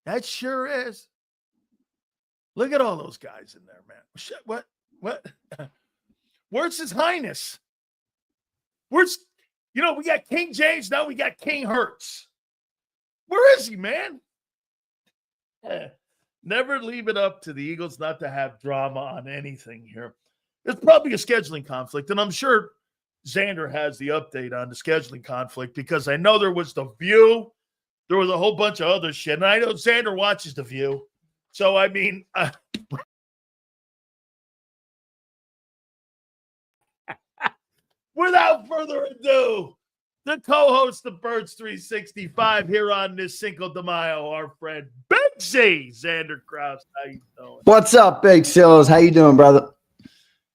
That sure is. Look at all those guys in there, man. Shit, what? Where's His Highness? Where's, we got King James, now we got King Hurts. Where is he, man? Never leave it up to the Eagles not to have drama on anything here. It's probably a scheduling conflict, and I'm sure Zander has the update on the scheduling conflict because I know there was The View. There was a whole bunch of other shit, and I know Zander watches The View. So, I mean, without further ado, the co-host of Birds 365 here on this Cinco de Mayo, our friend Big Z, Zander Krause. How you doing? What's up, Big Sills? How you doing, brother?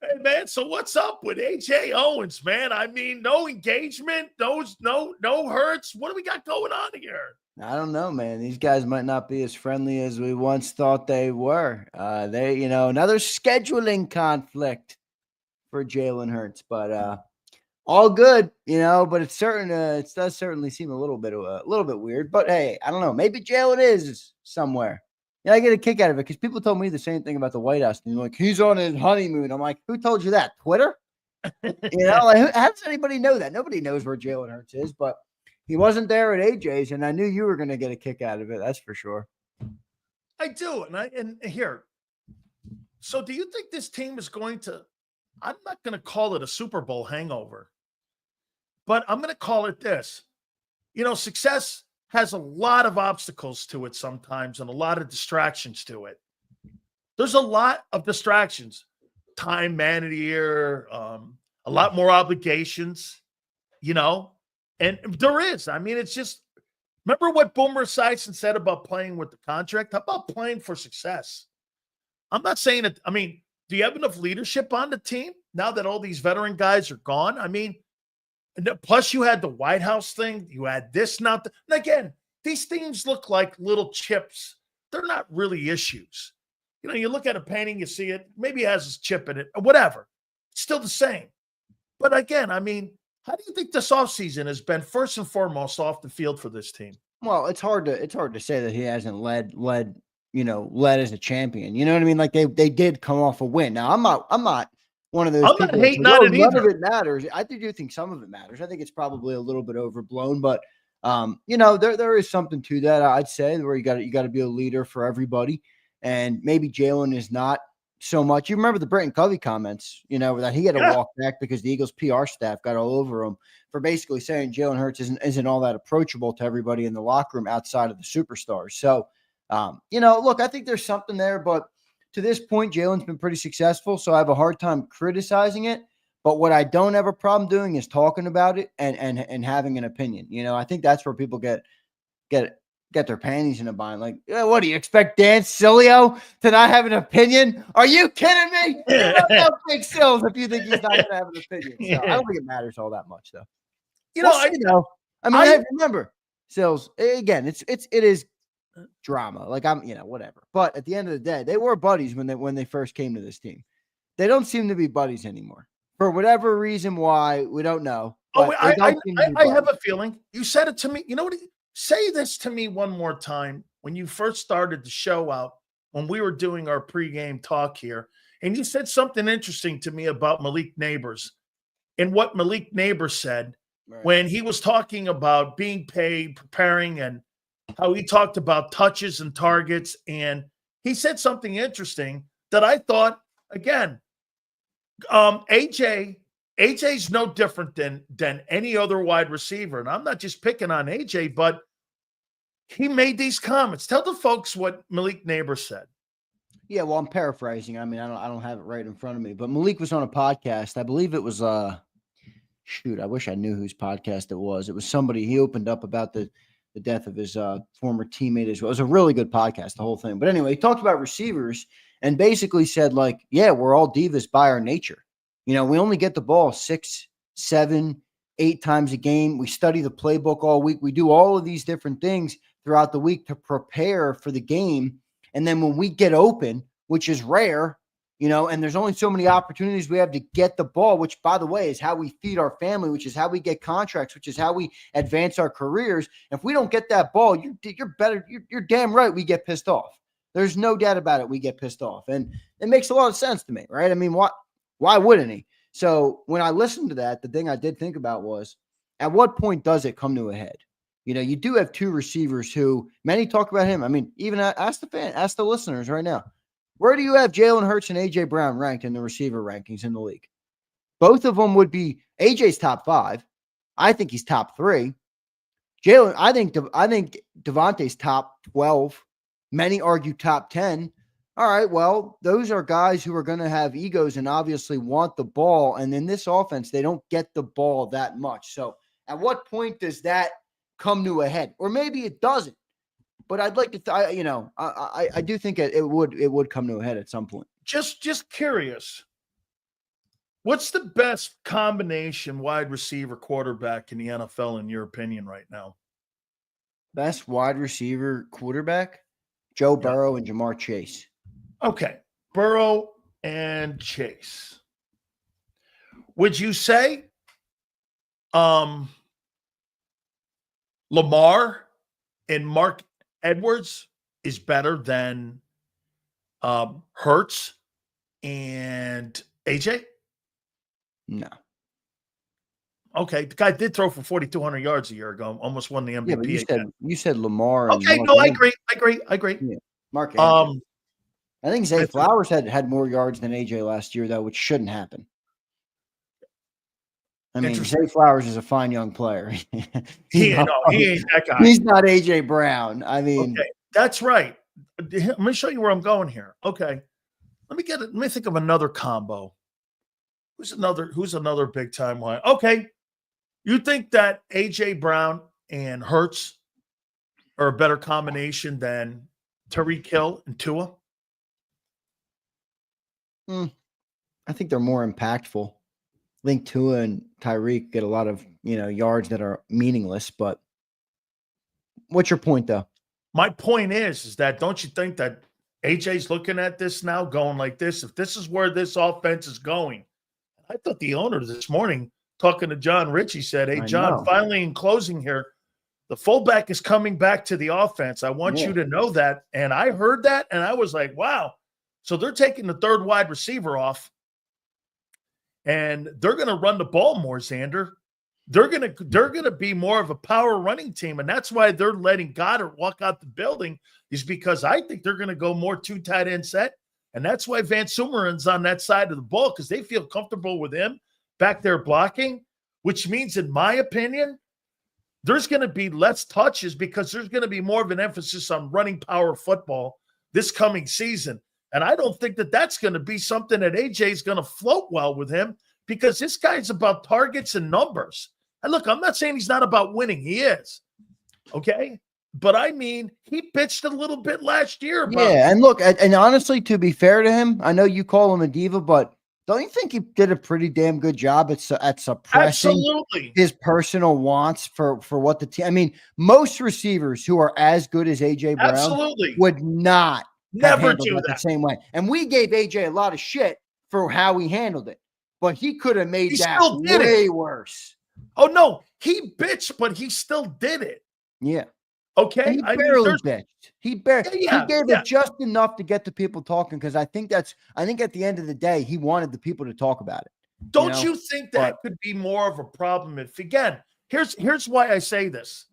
Hey, man, so what's up with A.J. Owens, man? I mean, no engagement, no Hurts. What do we got going on here? I don't know, man. These guys might not be as friendly as we once thought they were. Another scheduling conflict for Jalen Hurts, but all good, but it does certainly seem a little bit weird. But hey, I don't know. Maybe Jalen is somewhere. Yeah, I get a kick out of it because people told me the same thing about the White House. And like, he's on his honeymoon. I'm like, who told you that? Twitter? How does anybody know that? Nobody knows where Jalen Hurts is, but he wasn't there at AJ's, and I knew you were going to get a kick out of it. That's for sure. I do, and here. So, do you think this team is going to? I'm not going to call it a Super Bowl hangover, but I'm going to call it this. Success has a lot of obstacles to it sometimes and a lot of distractions to it. There's a lot of distractions. Time man of the year, a lot more obligations, and there is. I mean, it's just, remember what Boomer Esiason said about playing with the contract? How about playing for success? I'm not saying it. I mean, do you have enough leadership on the team now that all these veteran guys are gone? I mean, plus you had the White House thing. You had this, not the, and again, these things look like little chips. They're not really issues. You look at a painting, you see it, maybe it has a chip in it, or whatever. It's still the same. But again, I mean, how do you think this offseason has been first and foremost off the field for this team? Well, it's hard to say that he hasn't led as a champion. You know what I mean? Like they did come off a win. Now I'm not one of those I'm people not hating on it none either. of it matters. I do think some of it matters. I think it's probably a little bit overblown, but there is something to that. I'd say where you got to be a leader for everybody, and maybe Jalen is not so much. You remember the Britton Covey comments, that he had to walk back because the Eagles PR staff got all over him for basically saying Jalen Hurts isn't all that approachable to everybody in the locker room outside of the superstars. So, look, I think there's something there, but to this point, Jalen's been pretty successful, so I have a hard time criticizing it. But what I don't have a problem doing is talking about it and having an opinion. I think that's where people get their panties in a bind. Like, what do you expect, Dan Sileo to not have an opinion? Are you kidding me? You don't know Big Sills if you think he's not going to have an opinion. So I don't think it matters all that much, though. I remember, Sills, again, it is drama. Like whatever. But at the end of the day, they were buddies when they first came to this team. They don't seem to be buddies anymore. For whatever reason why, we don't know. I have a feeling. You said it to me. You know what? Say this to me one more time. When you first started the show out, when we were doing our pregame talk here, and you said something interesting to me about Malik Neighbors and what Malik Neighbors said when he was talking about being paid, preparing, and how he talked about touches and targets. And he said something interesting that I thought, again, AJ's no different than any other wide receiver. And I'm not just picking on AJ, but he made these comments. Tell the folks what Malik Neighbors said. Yeah, well, I'm paraphrasing. I mean, I don't have it right in front of me, but Malik was on a podcast. I believe it was I wish I knew whose podcast it was. It was somebody. He opened up about the death of his former teammate as well. It was a really good podcast, the whole thing. But anyway, he talked about receivers and basically said, like, yeah, we're all divas by our nature. We only get the ball 6, 7, 8 times a game. We study the playbook all week. We do all of these different things throughout the week to prepare for the game. And then when we get open, which is rare, and there's only so many opportunities we have to get the ball, which, by the way, is how we feed our family, which is how we get contracts, which is how we advance our careers. If we don't get that ball, you're damn right we get pissed off. There's no doubt about it. We get pissed off. And it makes a lot of sense to me, right? I mean, why wouldn't he? So when I listened to that, the thing I did think about was, at what point does it come to a head? You do have two receivers who many talk about him. I mean, even ask the listeners right now. Where do you have Jalen Hurts and A.J. Brown ranked in the receiver rankings in the league? Both of them would be A.J.'s top 5. I think he's top 3. Jalen, I think Devontae's top 12. Many argue top 10. All right, well, those are guys who are going to have egos and obviously want the ball. And in this offense, they don't get the ball that much. So at what point does that come to a head? Or maybe it doesn't. But I'd like to, I do think it would come to a head at some point. Just curious. What's the best combination wide receiver quarterback in the NFL in your opinion right now? Best wide receiver quarterback? Joe Burrow and Jamar Chase. Okay. Burrow and Chase. Would you say Lamar and Mark Edwards is better than Hurts and AJ? No. Okay, the guy did throw for 4,200 yards a year ago. Almost won the MVP. Yeah, but you said Lamar. Okay, no, I agree. Yeah. Mark Edwards. I think Zay Flowers had more yards than AJ last year, though, which shouldn't happen. I mean, Zay Flowers is a fine young player. he ain't that guy. He's not AJ Brown. I mean, okay, that's right. Let me show you where I'm going here. Okay, let me think of another combo. Who's another big time one? Okay, you think that AJ Brown and Hurts are a better combination than Tyreek Hill and Tua? I think they're more impactful. I think Tua and Tyreek get a lot of yards that are meaningless. But what's your point, though? My point is that don't you think that AJ's looking at this now, going like this? If this is where this offense is going, I thought the owner this morning talking to John Ritchie said, "Hey, John, finally in closing here, the fullback is coming back to the offense. I want you to know that." And I heard that, and I was like, "Wow!" So they're taking the third wide receiver off. And they're going to run the ball more, Zander. They're going to be more of a power running team, and that's why they're letting Goddard walk out the building, is because I think they're going to go more 2 tight end set, and that's why Van Sumeren's on that side of the ball, because they feel comfortable with him back there blocking, which means, in my opinion, there's going to be less touches because there's going to be more of an emphasis on running power football this coming season. And I don't think that that's going to be something that AJ is going to float well with him, because this guy's about targets and numbers. And look, I'm not saying he's not about winning. He is. Okay? But I mean, he bitched a little bit last year. And look, and honestly, to be fair to him, I know you call him a diva, but don't you think he did a pretty damn good job at suppressing his personal wants for what the team? I mean, most receivers who are as good as AJ Brown would not never do that the same way. And we gave AJ a lot of shit for how he handled it, but he could have made that way worse. Oh no, he bitched, but he still did it. Yeah. Okay. He barely bitched. He gave it just enough to get the people talking, because I think at the end of the day, he wanted the people to talk about it. Don't you think that could be more of a problem? If, again, here's why I say this.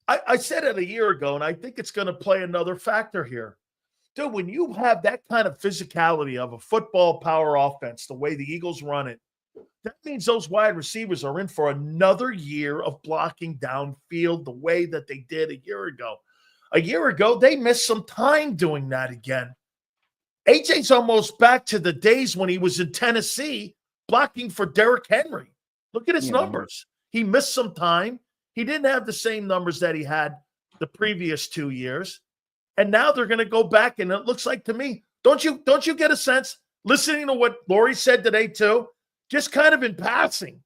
I said it a year ago, and I think it's going to play another factor here. Dude, when you have that kind of physicality of a football power offense, the way the Eagles run it, that means those wide receivers are in for another year of blocking downfield the way that they did a year ago. A year ago, they missed some time doing that again. AJ's almost back to the days when he was in Tennessee blocking for Derrick Henry. Look at his numbers. He missed some time. He didn't have the same numbers that he had the previous 2 years. And now they're going to go back, and it looks like to me, don't you get a sense, listening to what Lori said today too, just kind of in passing,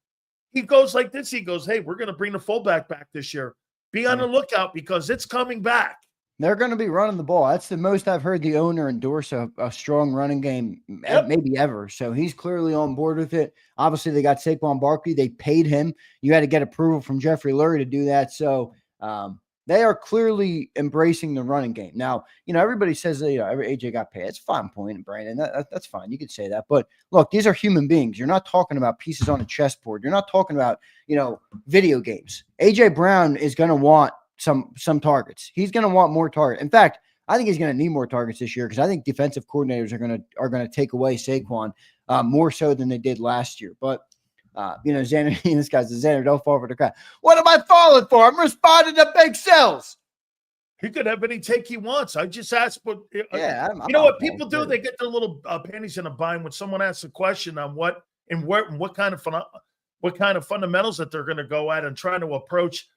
he goes like this. He goes, "Hey, we're going to bring the fullback back this year. Be on the lookout because it's coming back." They're going to be running the ball. That's the most I've heard the owner endorse a strong running game, maybe ever. So he's clearly on board with it. Obviously, they got Saquon Barkley. They paid him. You had to get approval from Jeffrey Lurie to do that. So they are clearly embracing the running game. Now, everybody says that, every AJ got paid. That's a fine point, Brandon. That's fine. You could say that. But look, these are human beings. You're not talking about pieces on a chessboard. You're not talking about, video games. AJ Brown is going to want some targets. He's going to want more targets. In fact, I think he's going to need more targets this year because I think defensive coordinators are going to take away Saquon more so than they did last year. But Zander, this guy's Zander, don't fall for the crowd. What am I falling for? I'm responding to big sells. He could have any take he wants. I just asked, but I'm you know what people do? They get their little panties in a bind when someone asks a question on what kind of fundamentals that they're going to go at and trying to approach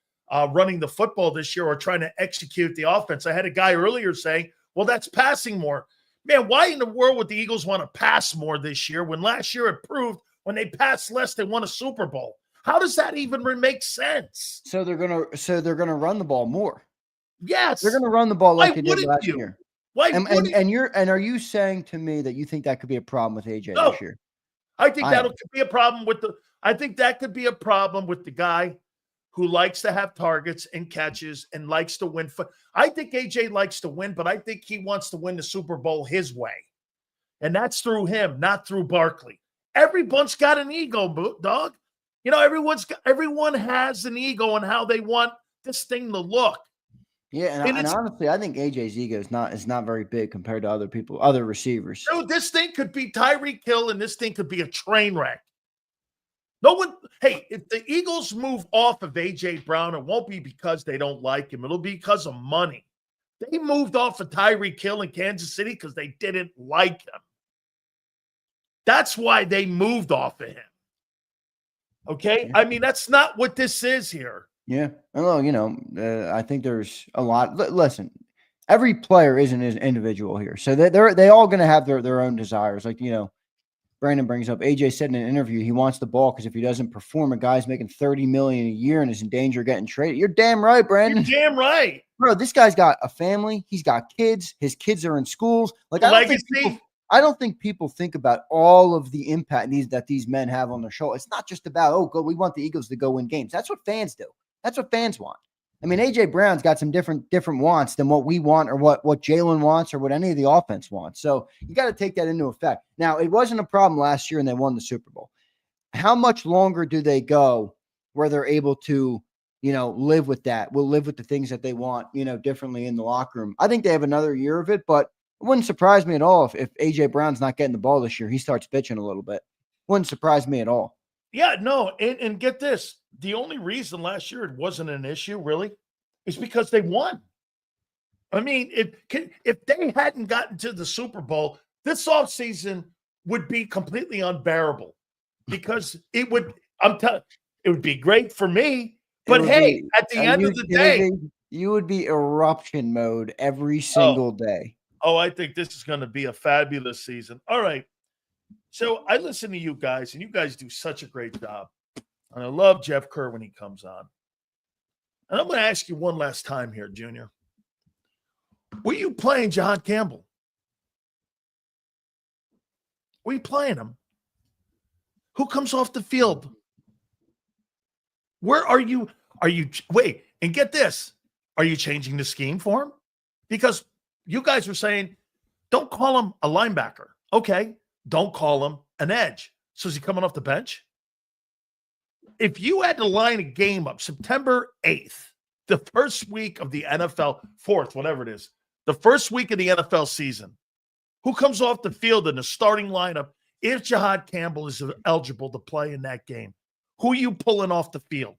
running the football this year or trying to execute the offense. I had a guy earlier saying, well, that's passing more. Man, why in the world would the Eagles want to pass more this year when last year it proved when they passed less, they won a Super Bowl? How does that even make sense? So they're gonna run the ball more. Yes. They're gonna run the ball like they did last year. Why and are you saying to me that you think that could be a problem with AJ this year? I think that could be a problem that could be a problem with the guy who likes to have targets and catches and likes to win. I think AJ likes to win, but I think he wants to win the Super Bowl his way. And that's through him, not through Barkley. Everyone's got an ego, dog. Everyone has an ego on how they want this thing to look. Yeah, and honestly, I think AJ's ego is not very big compared to other receivers. Dude, this thing could be Tyreek Hill, and this thing could be a train wreck. No one, hey, if the Eagles move off of A.J. Brown, it won't be because they don't like him. It'll be because of money. They moved off of Tyreek Hill in Kansas City because they didn't like him. That's why they moved off of him. Okay? Yeah. I mean, that's not what this is here. Yeah. Well, I think there's a lot. Listen, every player isn't an individual here. So they all going to have their own desires. Like, Brandon brings up, AJ said in an interview he wants the ball because if he doesn't perform, a guy's making $30 million a year and is in danger of getting traded. You're damn right, Brandon. You're damn right. Bro, this guy's got a family. He's got kids. His kids are in schools. Like, I don't think people think about all of the impact that these men have on their show. It's not just about, we want the Eagles to go win games. That's what fans do. That's what fans want. I mean, AJ Brown's got some different wants than what we want or what Jalen wants or what any of the offense wants. So you got to take that into effect. Now, it wasn't a problem last year and they won the Super Bowl. How much longer do they go where they're able to, live with that? Will live with the things that they want, differently in the locker room. I think they have another year of it, but it wouldn't surprise me at all if AJ Brown's not getting the ball this year. He starts bitching a little bit. Wouldn't surprise me at all. Yeah, no, and get this. The only reason last year it wasn't an issue, really, is because they won. I mean, if they hadn't gotten to the Super Bowl, this offseason would be completely unbearable because it would be great for me. But hey, at the end of the day, you would be eruption mode every single day. Oh, I think this is going to be a fabulous season. All right. So I listen to you guys, and you guys do such a great job. And I love Jeff Kerr when he comes on. And I'm going to ask you one last time here, Junior. Were you playing John Campbell? Were you playing him? Who comes off the field? Where are you? Wait, and get this. Are you changing the scheme for him? Because you guys were saying, don't call him a linebacker. Okay. Don't call him an edge. So is he coming off the bench? If you had to line a game up September 8th, the first week of the NFL, 4th, whatever it is, the first week of the NFL season, who comes off the field in the starting lineup if Jahad Campbell is eligible to play in that game? Who are you pulling off the field?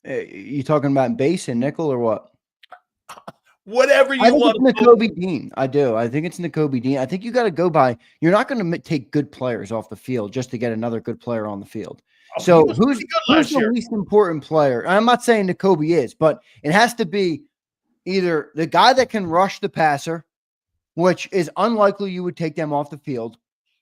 You talking about base and nickel or what? Whatever you want. I think it's Nakobe Dean. I do. I think it's Nakobe Dean. I think you got to go by. You're not going to take good players off the field just to get another good player on the field. So who's the least important player? I'm not saying Nakobe is, but it has to be either the guy that can rush the passer, which is unlikely you would take them off the field,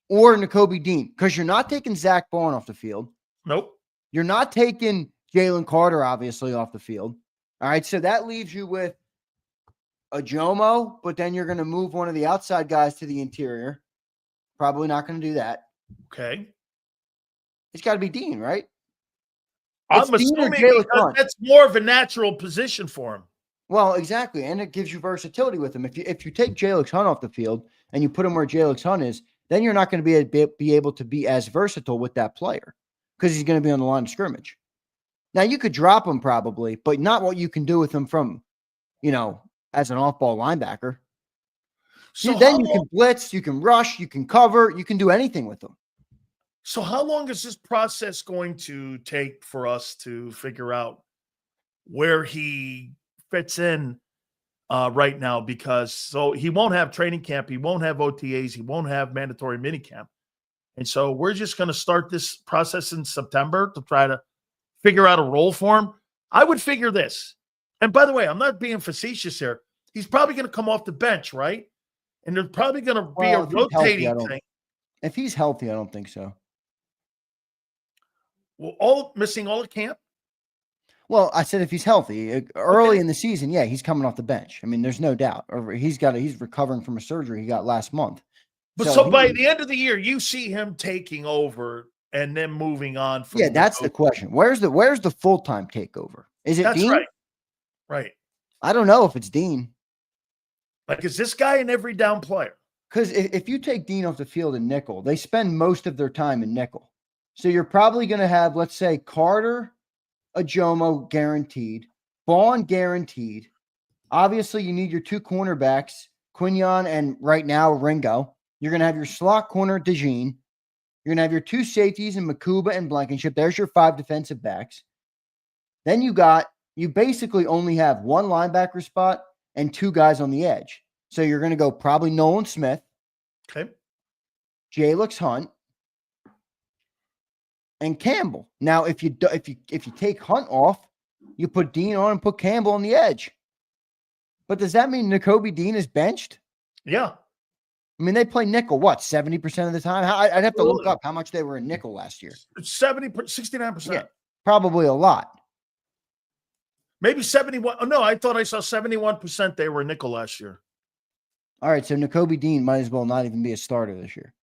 or Nakobe Dean, because you're not taking Zach Bond off the field. Nope. You're not taking Jalen Carter, obviously, off the field. All right, so that leaves you with a Jomo, but then you're going to move one of the outside guys to the interior. Probably not going to do that. Okay. It's got to be Dean, right? I'm It's Dean or assuming Jalen because Hunt. that's more of a natural position for him. Well, exactly, and it gives you versatility with him. If you take Jalen Hunt off the field and you put him where Jalen Hunt is, then you're not going to be able to be as versatile with that player because he's going to be on the line of scrimmage. Now, you could drop him probably, but not what you can do with him from, as an off-ball linebacker. So Then you can blitz, you can rush, you can cover, you can do anything with them. So how long is this process going to take for us to figure out where he fits in right now? Because he won't have training camp, he won't have OTAs, he won't have mandatory minicamp. And so we're just going to start this process in September to try to figure out a role for him. I would figure this. And by the way, I'm not being facetious here. He's probably going to come off the bench, right? And there's probably going to be a rotating thing. If he's healthy, I don't think so. Well, missing all the camp? Well, I said if he's healthy. Early in the season, yeah, he's coming off the bench. I mean, there's no doubt. He's recovering from a surgery he got last month. But so by the end of the year, you see him taking over and then moving on from that's the question. Where's the full-time takeover? Is it Dean? Right. Right. I don't know if it's Dean. Like, is this guy an every down player? Because if you take Dean off the field in nickel, they spend most of their time in nickel. So you're probably going to have, let's say, Carter, Ajomo guaranteed, Vaughn guaranteed. Obviously, you need your two cornerbacks, Quinion and right now Ringo. You're going to have your slot corner, DeJean. You're going to have your two safeties in Makuba and Blankenship. There's your 5 defensive backs. Then you basically only have one linebacker spot and 2 guys on the edge. So you're going to go probably Nolan Smith. Okay. Jalen Hunt. And Campbell. Now, if you take Hunt off, you put Dean on and put Campbell on the edge. But does that mean Nakobe Dean is benched? Yeah. I mean, they play nickel, 70% of the time? I'd have to look up how much they were in nickel last year. 69%. Yeah, probably a lot. Maybe 71. Oh, no, I thought I saw 71% they were nickel last year. All right, so Nakobe Dean might as well not even be a starter this year.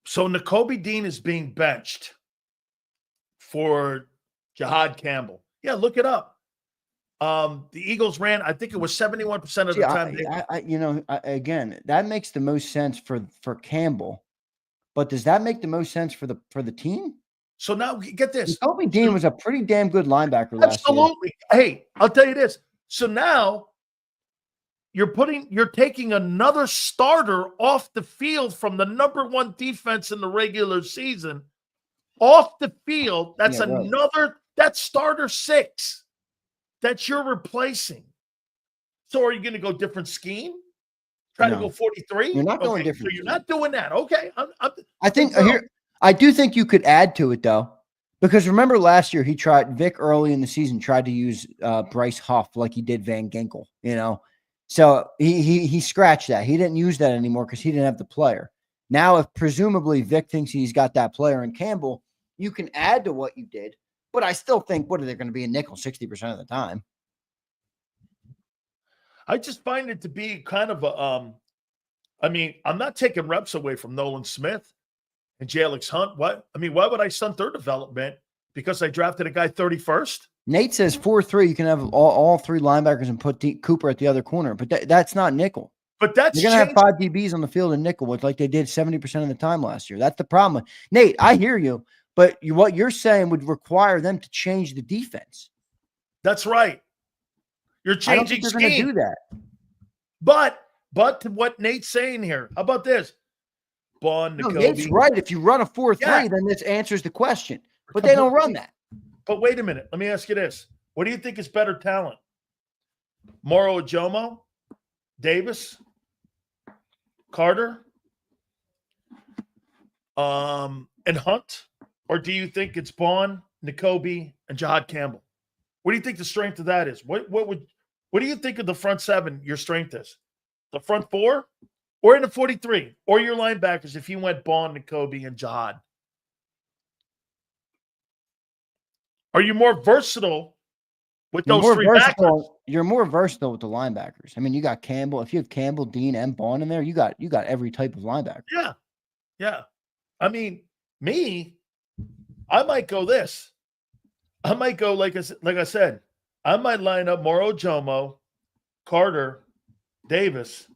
So Nakobe Dean is being benched for Jahad Campbell. Yeah, look it up. The Eagles ran, I think it was 71% of the time. Again, that makes the most sense for Campbell. But does that make the most sense for the team? So now get this. Nakobe Dean was a pretty damn good linebacker last year. Absolutely. Hey, I'll tell you this. So now you're taking another starter off the field from the number 1 defense in the regular season off the field. That's that's starter 6 that you're replacing. So are you going to go different scheme? Try to go 43? You're not going different. So you're not doing that. Okay. I do think you could add to it though, because remember last year Vic early in the season tried to use Bryce Huff like he did Van Ginkel, So he scratched that. He didn't use that anymore because he didn't have the player. Now, if presumably Vic thinks he's got that player in Campbell, you can add to what you did. But I still think, what are they going to be in nickel 60% of the time? I just find it to be kind of I'm not taking reps away from Nolan Smith and Jalen Hunt. Why would I stunt their development because I drafted a guy 31st? Nate says 4-3. You can have all 3 linebackers and put Cooper at the other corner, but that's not nickel. But you're going to have 5 DBs on the field in nickel, like they did 70% of the time last year. That's the problem. Nate, I hear you, but what you're saying would require them to change the defense. That's right. You're changing scheme. They're going to do that. But to what Nate's saying here, how about this? Nate's right. If you run a 4-3, then this answers the question. But they don't run that. But wait a minute. Let me ask you this. What do you think is better talent? Moro Ajomo? Davis? Carter? And Hunt? Or do you think it's Bond, Nakobe, and Jahad Campbell? What do you think the strength of that is? What do you think of the front 7 your strength is? The front 4? Or in the 43? Or your linebackers if you went Bond, Nakobe, and Jahad? Are you more versatile with those 3 backers? you're more versatile with the linebackers. I mean, you got Campbell. If you have Campbell, Dean, and Bond in there, you got every type of linebacker. Yeah. Yeah. I mean, I might go this. I might go like I said, I might line up Moro Jomo, Carter, Davis,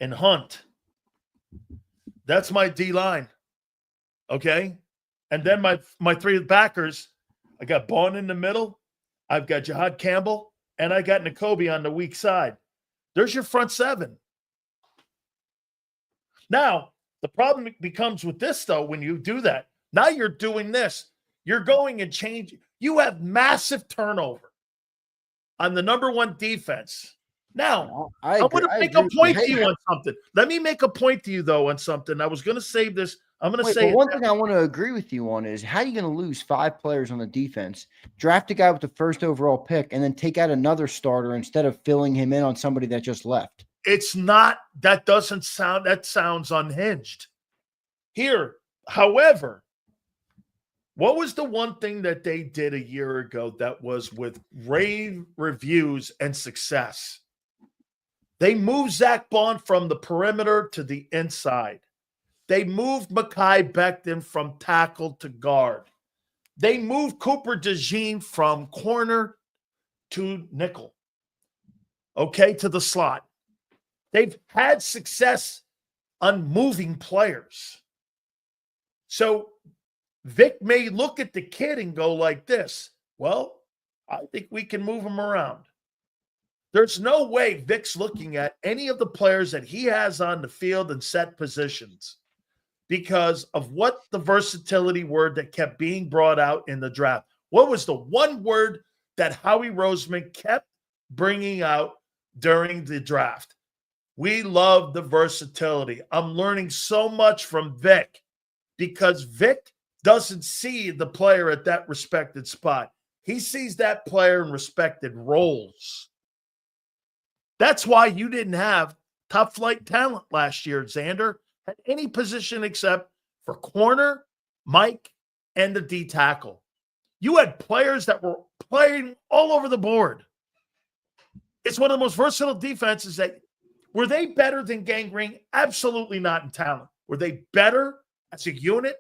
and Hunt. That's my D line. Okay. And then my three backers, I got Bond in the middle, I've got Jahad Campbell, and I got Nakobe on the weak side. There's your front seven. Now, the problem becomes with this, though, when you do that. Now you're doing this. You're going and changing. You have massive turnover on the number one defense. Now, I want to make a point to you on something. Let me make a point to you, though, on something. I was going to save this. I'm going to say one thing I want to agree with you on is how are you going to lose 5 players on the defense, draft a guy with the first overall pick, and then take out another starter instead of filling him in on somebody that just left? It's not, that sounds unhinged. Here, however, what was the one thing that they did a year ago that was with rave reviews and success? They moved Zach Bond from the perimeter to the inside. They moved Mekhi Becton from tackle to guard. They moved Cooper DeJean from corner to nickel, to the slot. They've had success on moving players. So Vic may look at the kid and go like this, well, I think we can move him around. There's no way Vic's looking at any of the players that he has on the field and set positions because of what the versatility word that kept being brought out in the draft. What was the one word that Howie Roseman kept bringing out during the draft? We love the versatility. I'm learning so much from Vic because Vic doesn't see the player at that respected spot. He sees that player in respected roles. That's why you didn't have top flight talent last year, Zander, at any position except for corner, Mike, and the D tackle. You had players that were playing all over the board. It's one of the most versatile defenses that were they better than Gangrene? Absolutely not in talent. Were they better as a unit?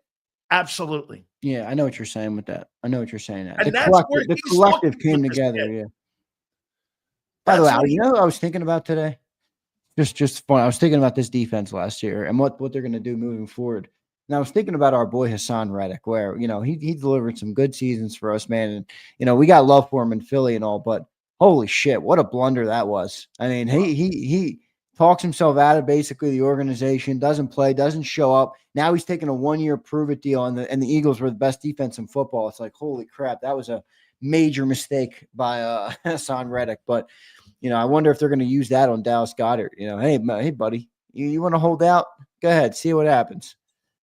Absolutely. Yeah, I know what you're saying with that. I know what you're saying. And the collective came together. Yeah. By the way, you know what I was thinking about today? Just fun. I was thinking about this defense last year and what they're going to do moving forward. And I was thinking about our boy Hassan Reddick, where he delivered some good seasons for us, man. And we got love for him in Philly and all, but holy shit, what a blunder that was. I mean, he talks himself out of basically the organization, doesn't play, doesn't show up. Now he's taking a 1-year prove-it deal, and the Eagles were the best defense in football. It's like, holy crap, that was a major mistake by Hassan Reddick. But, I wonder if they're going to use that on Dallas Goedert. Hey, buddy, you want to hold out? Go ahead, see what happens.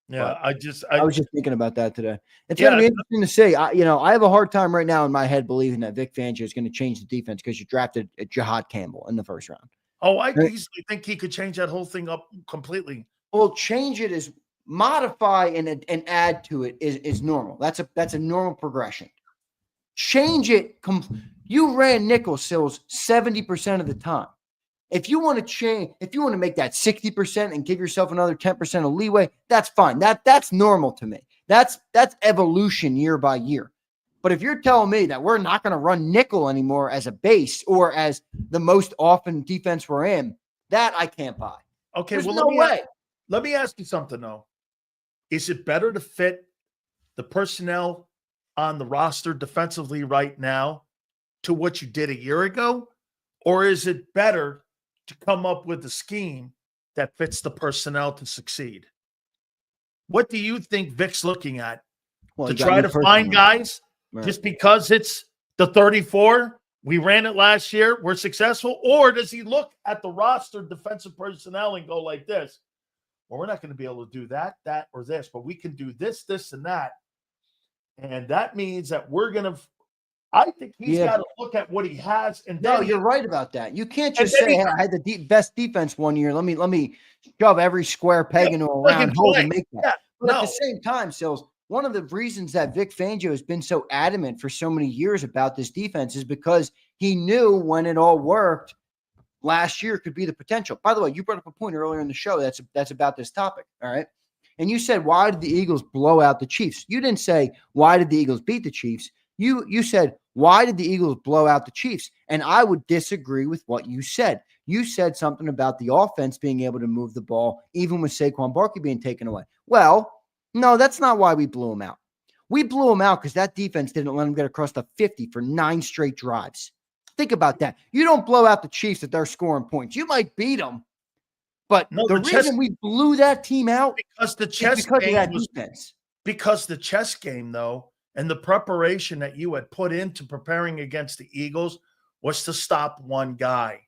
Yeah, but I was just thinking about that today. It's going to be interesting to see. I have a hard time right now in my head believing that Vic Fangio is going to change the defense because you drafted Jahad Campbell in the first round. Oh, I easily think he could change that whole thing up completely. Well, change it is modify and add to it is normal. That's a normal progression. Change it. You ran nickel sills 70% of the time. If you want to change, if you want to make that 60% and give yourself another 10% of leeway, that's fine. That's normal to me. That's evolution year by year. But if you're telling me that we're not going to run nickel anymore as a base or as the most often defense we're in, that I can't buy. Okay, There's well, no way. Let me ask you something, though. Is it better to fit the personnel on the roster defensively right now to what you did a year ago? Or is it better to come up with a scheme that fits the personnel to succeed? What do you think Vic's looking at? To try to find guys just because it's the 34? We ran it last year. We're successful. Or does he look at the roster defensive personnel and go like this? Well, we're not going to be able to do that, or this, but we can do this, this, and that. And that means that we're going to I think he's got to look at what he has. And no, you're right about that. You can't just say, hey, I had the best defense one year. Let me shove every square peg into a round hole and make that. Yeah, but at the same time, Sills, one of the reasons that Vic Fangio has been so adamant for so many years about this defense is because He knew when it all worked last year could be the potential. By the way, you brought up a point earlier in the show that's about this topic, all right? And you said, why did the Eagles blow out the Chiefs? You didn't say, why did the Eagles beat the Chiefs? You said, why did the Eagles blow out the Chiefs? And I would disagree with what you said. You said something about the offense being able to move the ball, even with Saquon Barkley being taken away. Well, no, that's not why we blew them out. We blew them out because that defense didn't let them get across the 50 for 9 straight drives. Think about that. You don't blow out the Chiefs if they're scoring points. You might beat them, but No, the reason we blew that team out because the is chess because of game that was defense. because the chess game, though, and the preparation that you had put into preparing against the Eagles was to stop one guy.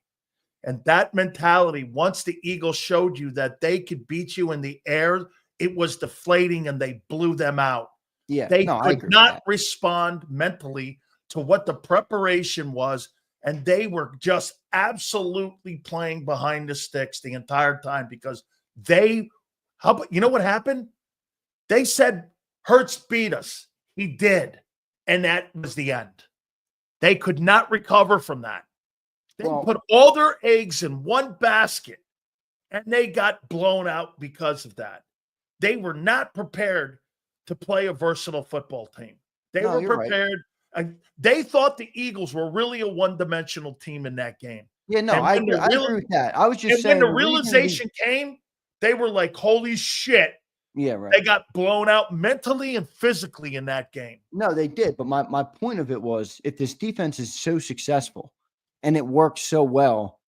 And that mentality, once the Eagles showed you that they could beat you in the air, it was deflating and they blew them out. Yeah, They no, I could agree with not that. respond mentally to what the preparation was, and they were just absolutely playing behind the sticks the entire time because you know what happened? They said Hurts beat us. He did, and that was the end. They could not recover from that. They put all their eggs in one basket, and they got blown out because of that. They were not prepared to play a versatile football team. They were prepared. Right. They thought the Eagles were really a one-dimensional team in that game. Yeah, no, I agree with that. I was just saying when the realization came, they were like, holy shit. Yeah, right. They got blown out mentally and physically in that game. No, they did. But my point of it was, if this defense is so successful and it works so well,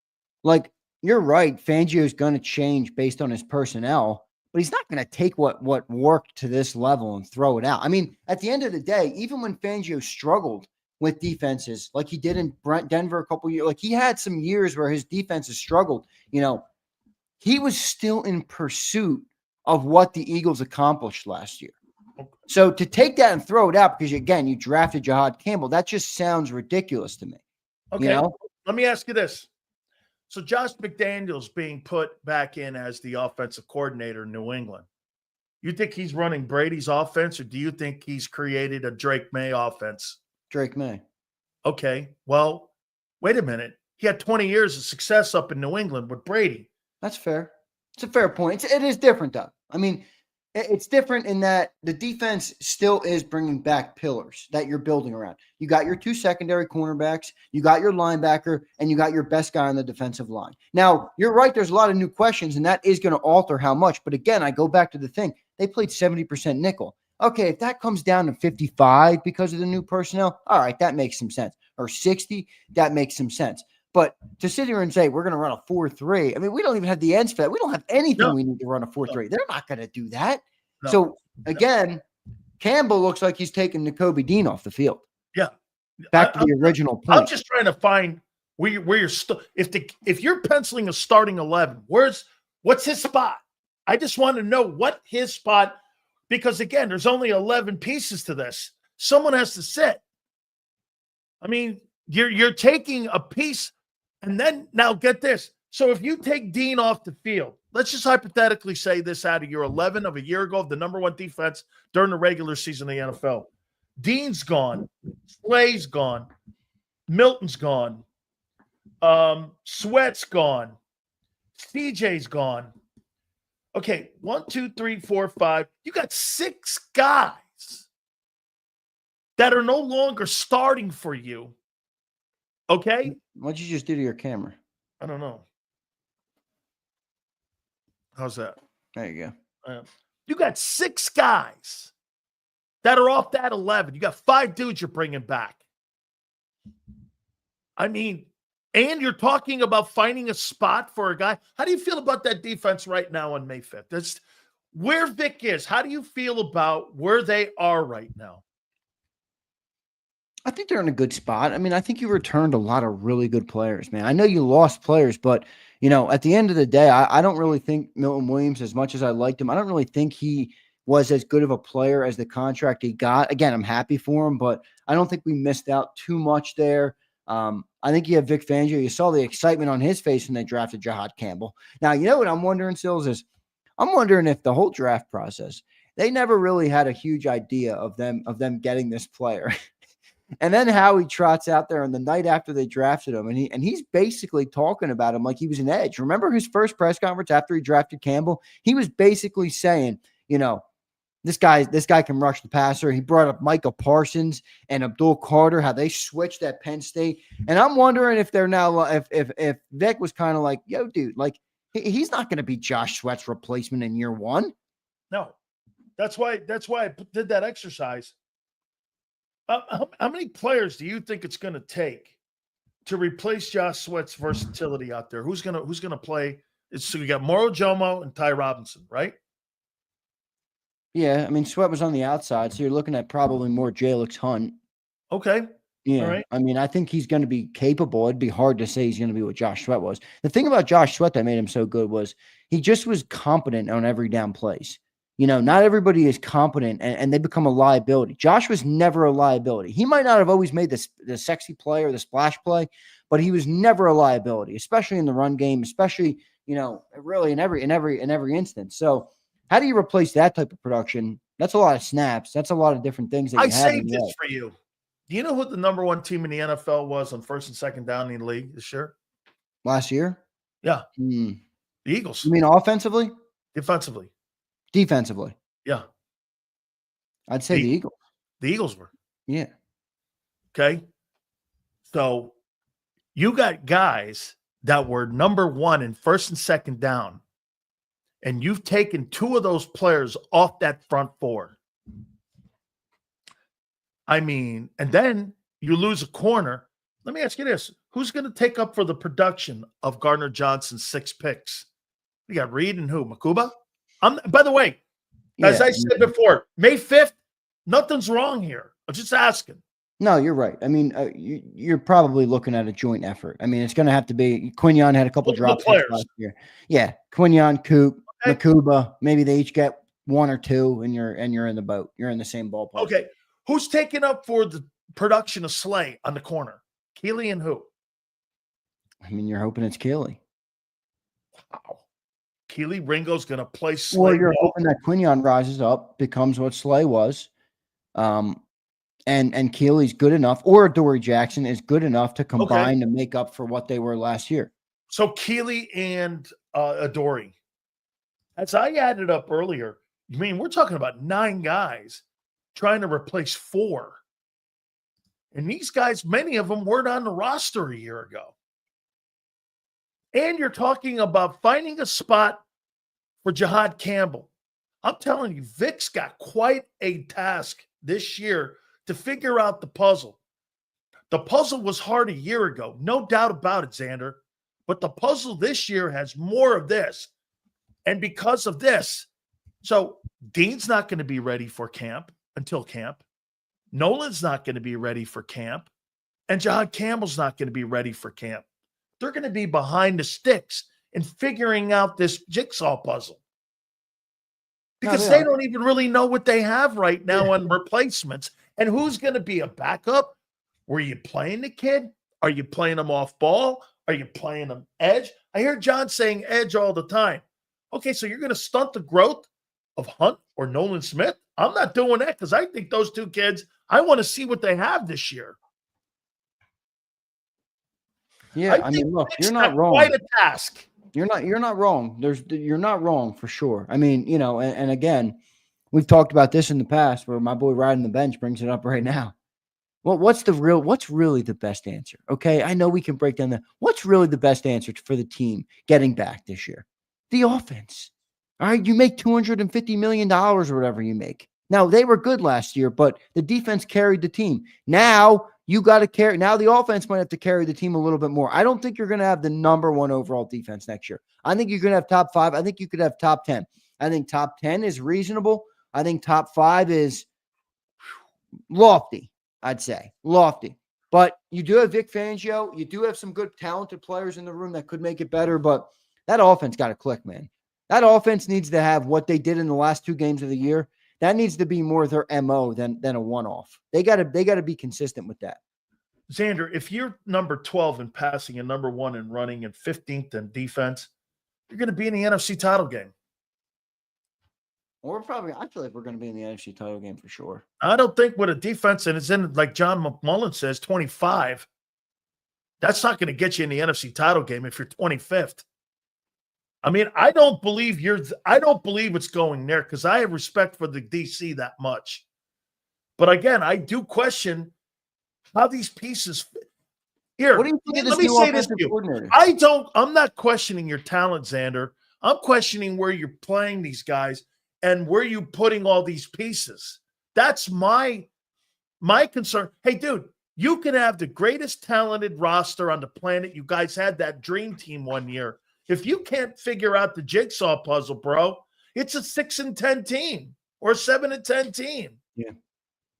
like, you're right, Fangio is going to change based on his personnel, but he's not going to take what worked to this level and throw it out. I mean, at the end of the day, even when Fangio struggled with defenses, like he did in Denver a couple years, like he had some years where his defenses struggled, he was still in pursuit of what the Eagles accomplished last year. So to take that and throw it out because, again, you drafted JAKIB Campbell, that just sounds ridiculous to me. Okay, let me ask you this. So Josh McDaniels being put back in as the offensive coordinator in New England, you think he's running Brady's offense, or do you think he's created a Drake May offense? Drake May. Okay, well, wait a minute. He had 20 years of success up in New England with Brady. That's fair. It's a fair point. It is different, though. I mean, it's different in that the defense still is bringing back pillars that you're building around. You got your 2 secondary cornerbacks, you got your linebacker, and you got your best guy on the defensive line. Now, you're right, there's a lot of new questions, and that is going to alter how much. But again, I go back to the thing. They played 70% nickel. Okay, if that comes down to 55 because of the new personnel, all right, that makes some sense. Or 60, that makes some sense. But to sit here and say we're going to run a 4-3, I mean, we don't even have the ends for that. We don't have anything we need to run a 4-3. They're not going to do that. No. So, again, Campbell looks like he's taking Nakobe Dean off the field. Yeah. Back to the original point. I'm just trying to find where you're if you're penciling a starting 11, what's his spot? I just want to know what his spot, because, again, there's only 11 pieces to this. Someone has to sit. I mean, you're taking a piece. And then, now get this. So if you take Dean off the field, let's just hypothetically say this out of your 11 of a year ago of the number 1 defense during the regular season of the NFL. Dean's gone. Slay's gone. Milton's gone. Sweat's gone. CJ's gone. Okay, 1, 2, 3, 4, 5. You got 6 guys that are no longer starting for you. Okay? What'd you just do to your camera? I don't know. How's that? There you go. You got 6 guys that are off that 11. You got 5 dudes you're bringing back. I mean, and you're talking about finding a spot for a guy. How do you feel about that defense right now on May 5th? That's where Vic is. How do you feel about where they are right now? I think they're in a good spot. I mean, I think you returned a lot of really good players, man. I know you lost players, but, at the end of the day, I don't really think Milton Williams, as much as I liked him, I don't really think he was as good of a player as the contract he got. Again, I'm happy for him, but I don't think we missed out too much there. I think you have Vic Fangio. You saw the excitement on his face when they drafted JAKIB Campbell. Now, you know what I'm wondering, Sills, is I'm wondering if the whole draft process, they never really had a huge idea of them getting this player. And then Howie trots out there on the night after they drafted him, and he's basically talking about him like he was an edge. Remember his first press conference after he drafted Campbell? He was basically saying, this guy can rush the passer. He brought up Micah Parsons and Abdul Carter, how they switched at Penn State. And I'm wondering if they're now, if Vic was kind of like, yo, dude, like he's not going to be Josh Sweat's replacement in year one. No, that's why I did that exercise. How many players do you think it's going to take to replace Josh Sweat's versatility out there? Who's gonna play? So you got Moro Jomo and Ty Robinson, right? Yeah, I mean, Sweat was on the outside, so you're looking at probably more Jalix Hunt. Okay. Yeah. All right. I mean, I think he's going to be capable. It'd be hard to say he's going to be what Josh Sweat was. The thing about Josh Sweat that made him so good was he just was competent on every down plays. Not everybody is competent and they become a liability. Josh was never a liability. He might not have always made the sexy play or the splash play, but he was never a liability, especially in the run game, especially, really in every instance. So how do you replace that type of production? That's a lot of snaps. That's a lot of different things that you I have. saved this for you. Do you know who the number one team in the NFL was on first and second down in the league this year? Last year? Yeah. The Eagles. You mean offensively? Defensively. Defensively. Yeah. I'd say the Eagles. The Eagles were. Yeah. Okay. So you got guys that were number one in first and second down, and you've taken two of those players off that front four. I mean, and then you lose a corner. Let me ask you this. Who's going to take up for the production of Gardner Johnson's 6 picks? You got Reed and who? Makuba? By the way, as I said before, May 5th, nothing's wrong here. I'm just asking. No, you're right. I mean, you're probably looking at a joint effort. I mean, it's going to have to be. Quinyon had a couple drops last year. Yeah, Quinyon, Coop, Makuba. Maybe they each get 1 or 2, and you're in the boat. You're in the same ballpark. Okay, who's taking up for the production of Slay on the corner? Keeley and who? I mean, you're hoping it's Keeley. Wow. Keeley Ringo's going to play Slay. Or you're hoping that Quinyon rises up, becomes what Slay was. And Keeley's good enough, or Dory Jackson is good enough to combine to make up for what they were last year. So Keeley and Adoree. As I added up earlier, I mean, we're talking about 9 guys trying to replace 4. And these guys, many of them weren't on the roster a year ago. And you're talking about finding a spot for Jahad Campbell. I'm telling you, Vic's got quite a task this year to figure out the puzzle. The puzzle was hard a year ago, no doubt about it, Zander. But the puzzle this year has more of this. And because of this, so Dean's not going to be ready for camp until camp. Nolan's not going to be ready for camp. And Jahad Campbell's not going to be ready for camp. They're going to be behind the sticks in figuring out this jigsaw puzzle. Because they don't even really know what they have right now on replacements. And who's going to be a backup? Were you playing the kid? Are you playing him off ball? Are you playing him edge? I hear John saying edge all the time. Okay, so you're going to stunt the growth of Hunt or Nolan Smith? I'm not doing that because I think those 2 kids, I want to see what they have this year. Yeah, I mean, look, you're not wrong. Quite a task. You're not wrong. You're not wrong for sure. I mean, and again, we've talked about this in the past where my boy riding the bench brings it up right now. Well, what's really the best answer? Okay, I know we can break down what's really the best answer for the team getting back this year? The offense. All right, you make $250 million or whatever you make. Now, they were good last year, but the defense carried the team. Now, you got to carry. Now, the offense might have to carry the team a little bit more. I don't think you're going to have the number 1 overall defense next year. I think you're going to have top 5. I think you could have top 10. I think top 10 is reasonable. I think top 5 is lofty, I'd say. Lofty. But you do have Vic Fangio. You do have some good, talented players in the room that could make it better, but that offense got to click, man. That offense needs to have what they did in the last 2 games of the year. That needs to be more their MO than a one-off. They got to be consistent with that. Zander, if you're number 12 in passing and number 1 in running and 15th in defense, you're going to be in the NFC title game. I feel like we're going to be in the NFC title game for sure. I don't think with a defense, and it's in, like John McMullen says, 25. That's not going to get you in the NFC title game if you're 25th. I mean, I don't believe it's going there because I have respect for the DC that much. But again, I do question how these pieces fit. Here, what do you think of this let me new say this offensive to you. coordinator? I'm not questioning your talent, Zander. I'm questioning where you're playing these guys and where you putting all these pieces. That's my concern. Hey, dude, you can have the greatest talented roster on the planet. You guys had that dream team one year. If you can't figure out the jigsaw puzzle, bro, it's a 6-10 team or a 7-10 team. Yeah.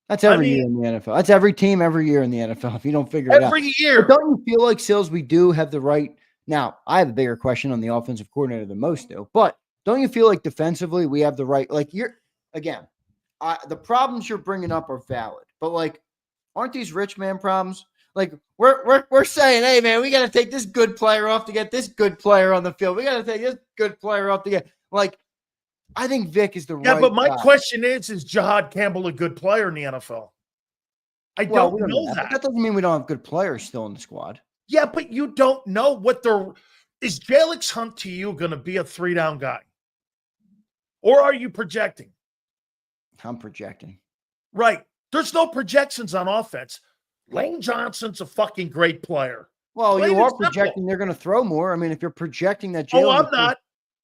That's every year in the NFL. That's every team every year in the NFL if you don't figure it out. Every year. But don't you feel like, Sills, we do have the right – now, I have a bigger question on the offensive coordinator than most do, but don't you feel like defensively we have the right – like you're – again, the problems you're bringing up are valid, but like aren't these rich man problems? Like we're saying, hey, man, we got to take this good player off to get this good player on the field. We got to take this good player off to get – like – I think Vic is the right guy. Yeah, but my question is Jahad Campbell a good player in the NFL? I don't know that. That doesn't mean we don't have good players still in the squad. Yeah, but you don't know what they're – is Jalen Hunt to you going to be a 3-down guy? Or are you projecting? I'm projecting. Right. There's no projections on offense. Lane Johnson's a fucking great player. Well, you are projecting they're going to throw more. I mean, if you're projecting that Jalen – Oh, I'm not.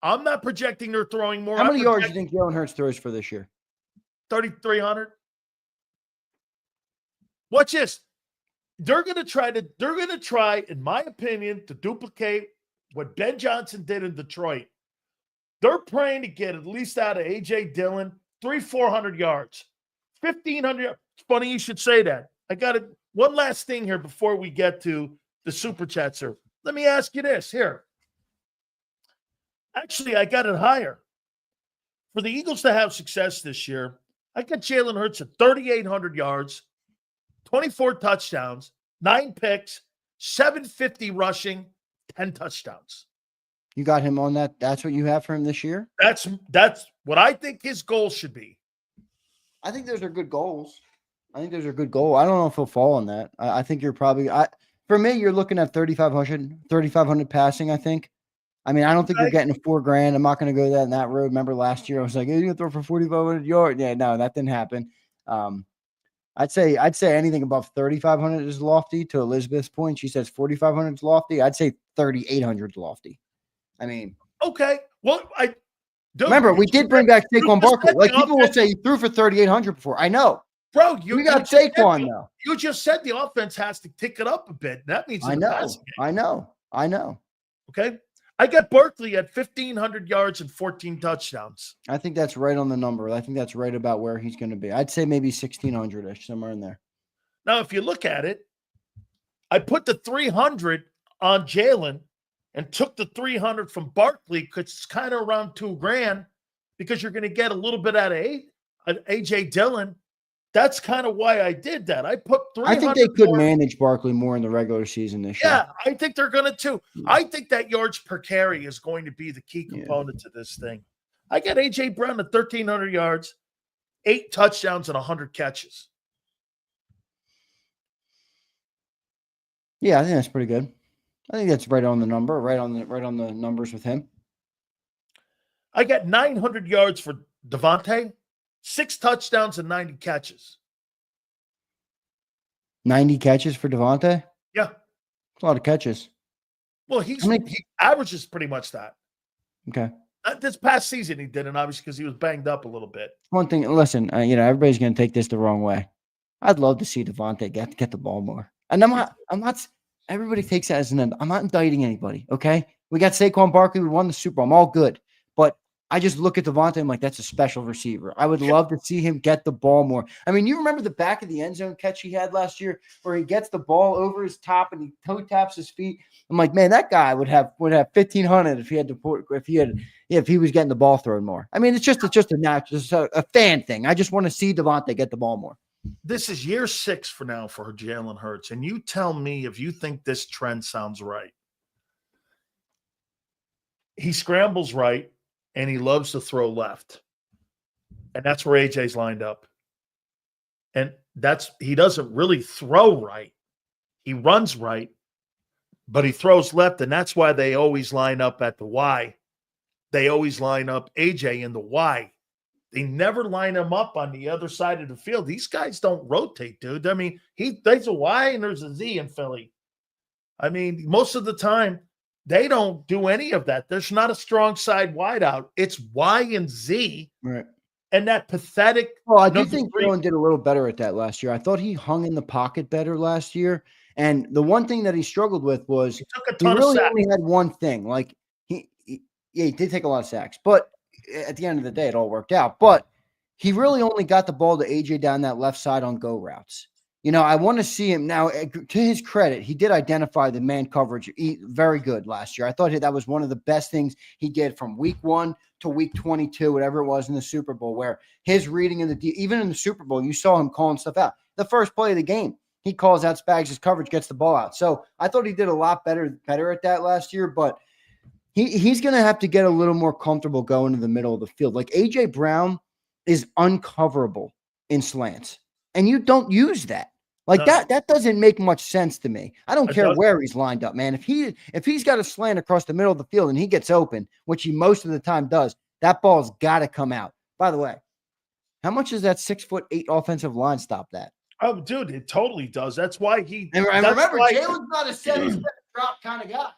I'm not projecting they're throwing more. How many yards do you think Jalen Hurts throws for this year? 3,300. Watch this. They're going to try, in my opinion, to duplicate what Ben Johnson did in Detroit. They're praying to get at least out of A.J. Dillon 300-400 yards. 1,500. It's funny you should say that. I got it. One last thing here before we get to the Super Chat, sir. Let me ask you this here. Actually, I got it higher. For the Eagles to have success this year, I got Jalen Hurts at 3,800 yards, 24 touchdowns, 9 picks, 750 rushing, 10 touchdowns. You got him on that? That's what you have for him this year? That's what I think his goal should be. I think those are good goals. I don't know if he'll fall on that. I think you're probably for me, you're looking at 3,500 passing, I think. I mean, I don't think you're getting $4,000. I'm not going to go in that road. Remember last year, I was like, hey, you're going to throw for 4,500 yards. Yeah, no, that didn't happen. I'd say anything above 3,500 is lofty. To Elizabeth's point, she says 4,500 is lofty. I'd say 3,800 is lofty. I mean, okay. Well, remember we did bring back Saquon Barkley. Like people will say, you threw for 3,800 before. I know, bro. We got Saquon though. You just said the offense has to tick it up a bit. That means I know. Okay. I got Barkley at 1,500 yards and 14 touchdowns. I think that's right on the number. I think that's right about where he's going to be. I'd say maybe 1,600-ish, somewhere in there. Now, if you look at it, I put the 300 on Jalen and took the 300 from Barkley because it's kind of around $2,000 because you're going to get a little bit out of A.J. Dillon. That's kind of why I did that. I put 300. I think they could manage Barkley more in the regular season this year. Yeah, I think they're going to too. I think that yards per carry is going to be the key component to this thing. I got A.J. Brown at 1,300 yards, 8 touchdowns, and 100 catches. Yeah, I think that's pretty good. I think that's right on the number, right on the numbers with him. I got 900 yards for Devontae, 6 touchdowns and 90 catches. 90 catches for Devontae? Yeah. That's a lot of catches. Well, he averages pretty much that. Okay. This past season he didn't, obviously, because he was banged up a little bit. One thing, listen, everybody's going to take this the wrong way. I'd love to see Devontae get the ball more. And I'm not, everybody takes that as an end. I'm not indicting anybody, okay? We got Saquon Barkley. We won the Super Bowl. I'm all good. But I just look at Devontae. I'm like, that's a special receiver. I would love to see him get the ball more. I mean, you remember the back of the end zone catch he had last year where he gets the ball over his top and he toe taps his feet. I'm like, man, that guy would have 1,500 if he was getting the ball thrown more. I mean, it's just a fan thing. I just want to see Devontae get the ball more. This is year 6 for now for Jalen Hurts, and you tell me if you think this trend sounds right. He scrambles right, and he loves to throw left. And that's where AJ's lined up. And he doesn't really throw right. He runs right, but he throws left, and that's why they always line up at the Y. They always line up AJ in the Y. They never line him up on the other side of the field. These guys don't rotate, dude. I mean, there's a Y and there's a Z in Philly. I mean, most of the time, they don't do any of that. There's not a strong side wide out. It's Y and Z. Right. And that pathetic. Well, I do think Jalen did a little better at that last year. I thought he hung in the pocket better last year. And the one thing that he struggled with was he really only had one thing. Like he did take a lot of sacks, but at the end of the day, it all worked out. But he really only got the ball to AJ down that left side on go routes. You know, I want to see him now. To his credit, he did identify the man coverage very good last year. I thought that was one of the best things he did from week 1 to week 22, whatever it was in the Super Bowl, where his reading of even in the Super Bowl, you saw him calling stuff out. The first play of the game, he calls out Spags' coverage, gets the ball out. So I thought he did a lot better at that last year, but he's going to have to get a little more comfortable going to the middle of the field. Like A.J. Brown is uncoverable in slants, and you don't use that. Like that doesn't make much sense to me. I don't care where he's lined up, man. If he's got a slant across the middle of the field and he gets open, which he most of the time does, that ball's got to come out. By the way, how much does that 6'8" offensive line stop that? Oh, dude, it totally does. That's why And remember, Jalen's not a 7-step drop kind of guy.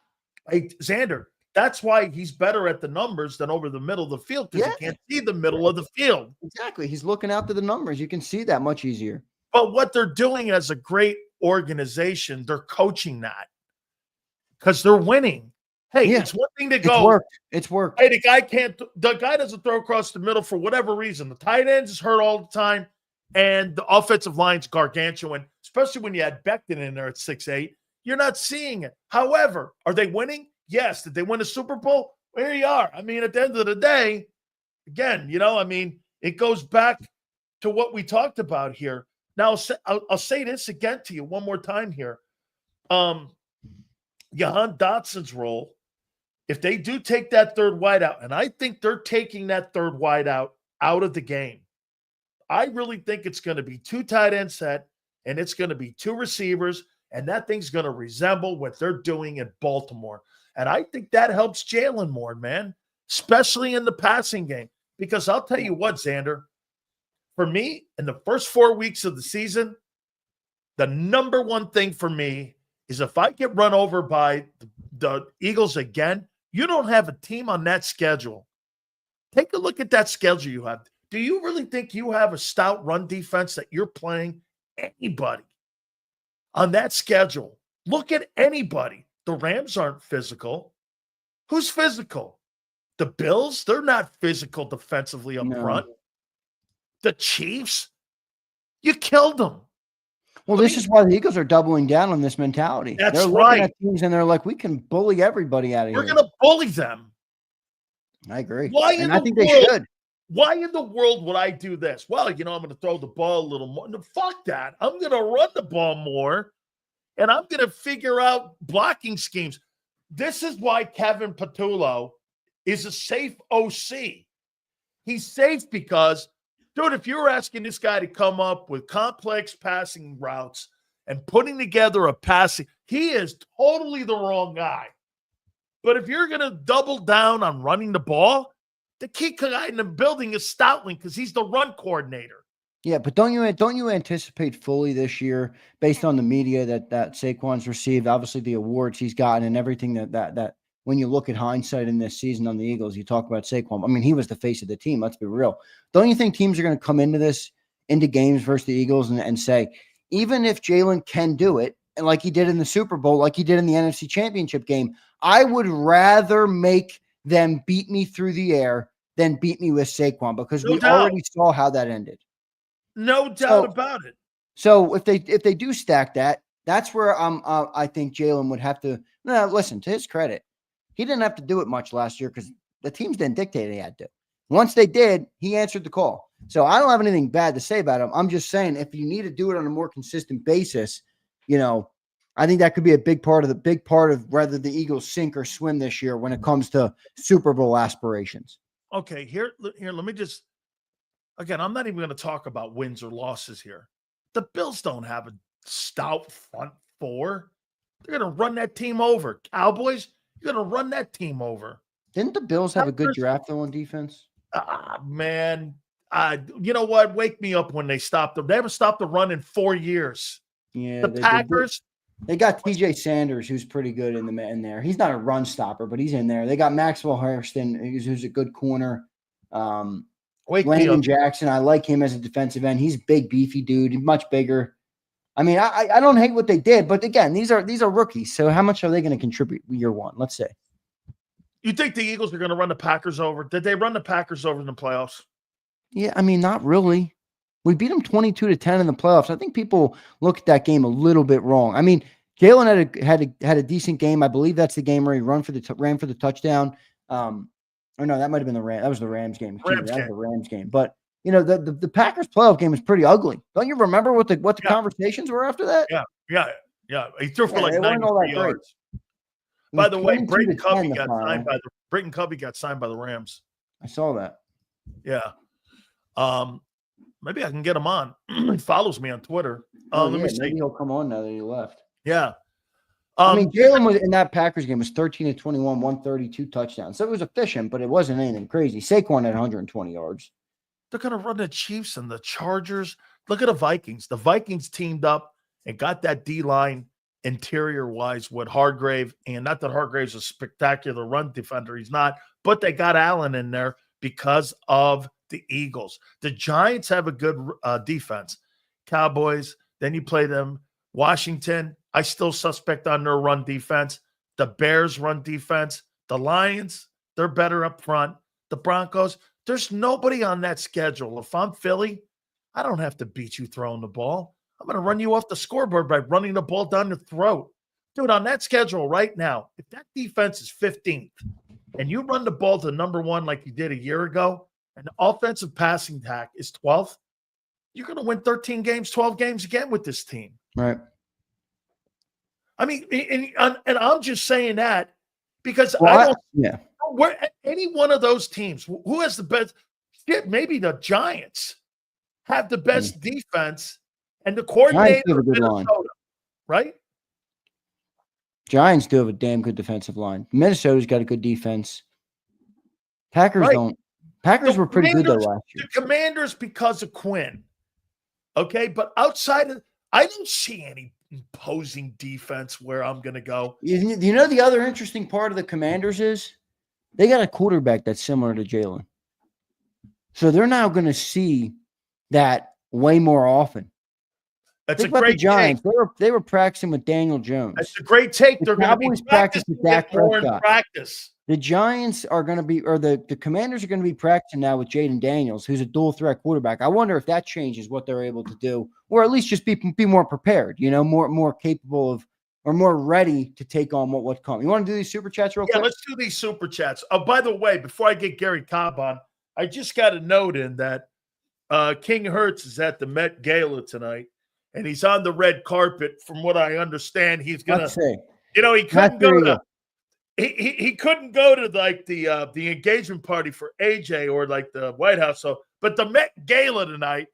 Hey, Zander, that's why he's better at the numbers than over the middle of the field, because he can't see the middle of the field. Exactly. He's looking out to the numbers. You can see that much easier. But what they're doing as a great organization, they're coaching that because they're winning. Hey, it's one thing to go. It's worked. Hey, the guy doesn't throw across the middle for whatever reason. The tight end is hurt all the time, and the offensive line's gargantuan, especially when you had Becton in there at 6'8". You're not seeing it. However, are they winning? Yes. Did they win a Super Bowl? Well, here you are. I mean, at the end of the day, again, it goes back to what we talked about here. Now, I'll say this again to you one more time here. Jahan Dotson's role, if they do take that third wideout, and I think they're taking that third wideout out of the game, I really think it's going to be 2 tight end set, and it's going to be 2 receivers, and that thing's going to resemble what they're doing in Baltimore. And I think that helps Jalen more, man, especially in the passing game. Because I'll tell you what, Zander, for me, in the first 4 weeks of the season, the number one thing for me is if I get run over by the Eagles again, you don't have a team on that schedule. Take a look at that schedule you have. Do you really think you have a stout run defense that you're playing anybody on that schedule? Look at anybody. The Rams aren't physical. Who's physical? The Bills? They're not physical defensively up front. The Chiefs, you killed them. Well, this is why the Eagles are doubling down on this mentality. They're looking at teams and they're like, we can bully everybody out of here. We're going to bully them. I agree. I think they should. Why in the world would I do this? Well, I'm going to throw the ball a little more. No, fuck that. I'm going to run the ball more, and I'm going to figure out blocking schemes. This is why Kevin Patullo is a safe OC. He's safe because, dude, if you're asking this guy to come up with complex passing routes and putting together a passing, he is totally the wrong guy. But if you're going to double down on running the ball, the key guy in the building is Stoutland because he's the run coordinator. Yeah, but don't you anticipate fully this year, based on the media that Saquon's received, obviously the awards he's gotten and everything that when you look at hindsight in this season on the Eagles, you talk about Saquon. I mean, he was the face of the team. Let's be real. Don't you think teams are going to come into games versus the Eagles and say, even if Jalen can do it, and like he did in the Super Bowl, like he did in the NFC Championship game, I would rather make them beat me through the air than beat me with Saquon, because we already saw how that ended. No doubt about it. So if they do stack that, that's where I think Jalen would have to. No, listen, to his credit, he didn't have to do it much last year because the teams didn't dictate he had to. Once they did, he answered the call. So I don't have anything bad to say about him. I'm just saying, if you need to do it on a more consistent basis, I think that could be a big part of whether the Eagles sink or swim this year when it comes to Super Bowl aspirations. Okay, here, let me just. again, I'm not even going to talk about wins or losses here. The Bills don't have a stout front four. They're going to run that team over. Cowboys, you're going to run that team over. Didn't the Bills have a good draft though on defense? Man, you know what? Wake me up when they stopped them. They haven't stopped the run in 4 years. Yeah, the Packers. They got TJ Sanders, who's pretty good in there. He's not a run stopper, but he's in there. They got Maxwell Hairston, who's a good corner. Landon Jackson, I like him as a defensive end. He's a big, beefy dude, much bigger. I mean, I don't hate what they did, but again, these are rookies. So how much are they going to contribute year one? Let's say. You think the Eagles are going to run the Packers over? Did they run the Packers over in the playoffs? Yeah, I mean, not really. We beat them 22-10 in the playoffs. I think people look at that game a little bit wrong. I mean, Jalen had a decent game. I believe that's the game where he ran for the touchdown. Or no, that might have been that was the Rams game. That was the Rams game. But you know, the Packers playoff game was pretty ugly. Don't you remember what the conversations were after that? Yeah. He threw for like 93 yards. By the way, Brayton Covey got signed by the Rams. I saw that. Yeah. Maybe I can get him on. He follows me on Twitter. Let me see. Maybe he'll come on now that he left. Yeah. I mean, Jalen was in that Packers game was 13-21, 132 touchdowns. So it was efficient, but it wasn't anything crazy. Saquon had 120 yards. They're going to run the Chiefs and the Chargers. Look at the Vikings. The Vikings teamed up and got that D-line interior-wise with Hargrave. And not that Hargrave's a spectacular run defender. He's not. But they got Allen in there because of the Eagles. The Giants have a good defense. Cowboys, then you play them. Washington, I still suspect on their run defense. The Bears run defense. The Lions, they're better up front. The Broncos, there's nobody on that schedule. If I'm Philly, I don't have to beat you throwing the ball. I'm going to run you off the scoreboard by running the ball down your throat. Dude, on that schedule right now, if that defense is 15th and you run the ball to number one like you did a year ago, and the offensive passing attack is 12th, you're going to win 13 games, 12 games again with this team. Right. I mean, and I'm just saying that because where any one of those teams, who has the best, maybe the Giants have the best defense and the coordinator of Minnesota, right? Giants do have a damn good defensive line. Minnesota's got a good defense. Packers don't. Packers were pretty good though last year. The Commanders because of Quinn. Okay, but outside of, I don't see any imposing defense where I'm going to go. You know the other interesting part of the Commanders is they got a quarterback that's similar to Jalen. So they're now going to see that way more often. That's a great Giants. They were practicing with Daniel Jones. That's a great take. They're going to be practicing with Dak Prescott. Practice. The Giants are going to be, or the Commanders are going to be practicing now with Jaden Daniels, who's a dual threat quarterback. I wonder if that changes what they're able to do, or at least just be more prepared, you know, more capable of, or more ready to take on what's coming. You want to do these super chats real quick? Yeah, let's do these super chats. Oh, by the way, before I get Gary Cobb on, I just got a note in that King Hurts is at the Met Gala tonight, and he's on the red carpet. From what I understand, he's gonna, you know, he couldn't go to. He couldn't go to like the engagement party for AJ or like the White House. So, but the Met Gala tonight,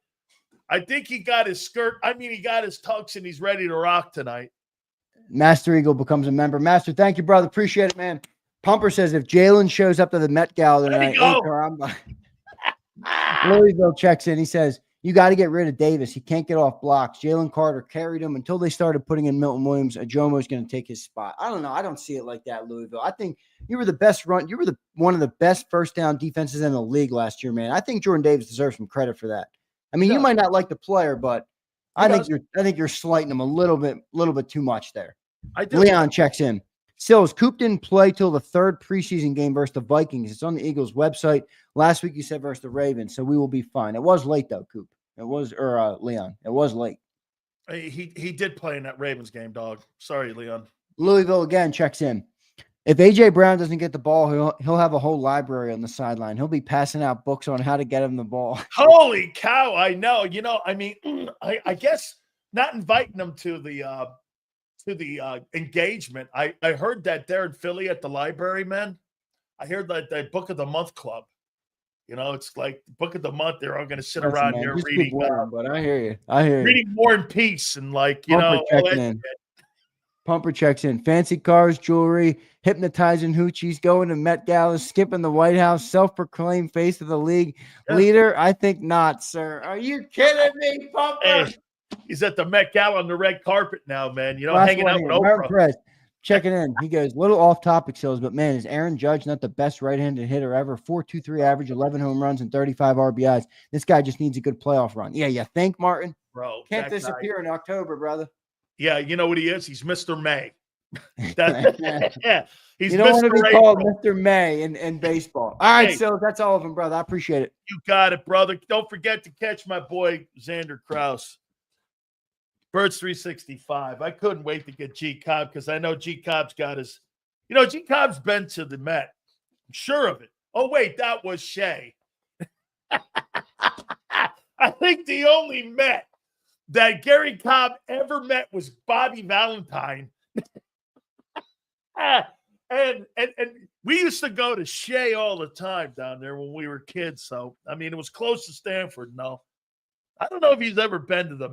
I think he got his skirt. I mean, he got his tux and he's ready to rock tonight. Master Eagle becomes a member. Master, thank you, brother. Appreciate it, man. Pumper says if Jalen shows up to the Met Gala tonight, Louisville checks in. He says, you got to get rid of Davis. He can't get off blocks. Jalen Carter carried him until they started putting in Milton Williams. Ajomo is going to take his spot. I don't know. I don't see it like that, Louisville. I think you were the best run. You were one of the best first down defenses in the league last year, man. I think Jordan Davis deserves some credit for that. I mean, you might not like the player, but I think you're slighting him a little bit too much there. Leon checks in. Sills, Coop didn't play till the third preseason game versus the Vikings. It's on the Eagles website. Last week you said versus the Ravens, so we will be fine. It was late though, Coop. It was, Leon. It was late. He did play in that Ravens game, dog. Sorry, Leon. Louisville again checks in. If AJ Brown doesn't get the ball, he'll have a whole library on the sideline. He'll be passing out books on how to get him the ball. Holy cow! I know. You know, I mean, I guess not inviting them to the engagement. I heard that they're in Philly at the library, man. I heard that the Book of the Month Club. You know, it's like the book of the month. They're all going to sit Listen, around man, here just keep reading, winning, but I hear you. I hear you. reading War and Peace and like, you Pumper know, all checking that in. shit. Pumper checks in. Fancy cars, jewelry, hypnotizing hoochies, going to Met Gala, skipping the White House, self-proclaimed face of the league. Yeah. Leader, I think not, sir. Are you kidding me, Pumper? Hey, he's at the Met Gala on the red carpet now, man. You know, Last hanging one out here. with Martin Oprah. Perez checking in. He goes, little off topic, Sills, but man, is Aaron Judge not the best right-handed hitter ever? 4.23 average, 11 home runs, and 35 RBIs. This guy just needs a good playoff run. Yeah, you think, Martin? Bro, Can't that guy. disappear in October, brother. Yeah, you know what he is? He's Mr. May. Yeah, he's You don't want to Mr. be April. called Mr. May in baseball. All right, Hey. so that's all of them, brother. I appreciate it. You got it, brother. Don't forget to catch my boy Zander Krause. Birds 365. I couldn't wait to get JAKIB because I know JAKIB's got his, you know, JAKIB's been to the Met. I'm sure of it. Oh, wait, that was Shea. I think the only Met that Gary Cobb ever met was Bobby Valentine. And we used to go to Shea all the time down there when we were kids. So, I mean, it was close to Stanford. No, I don't know if he's ever been to the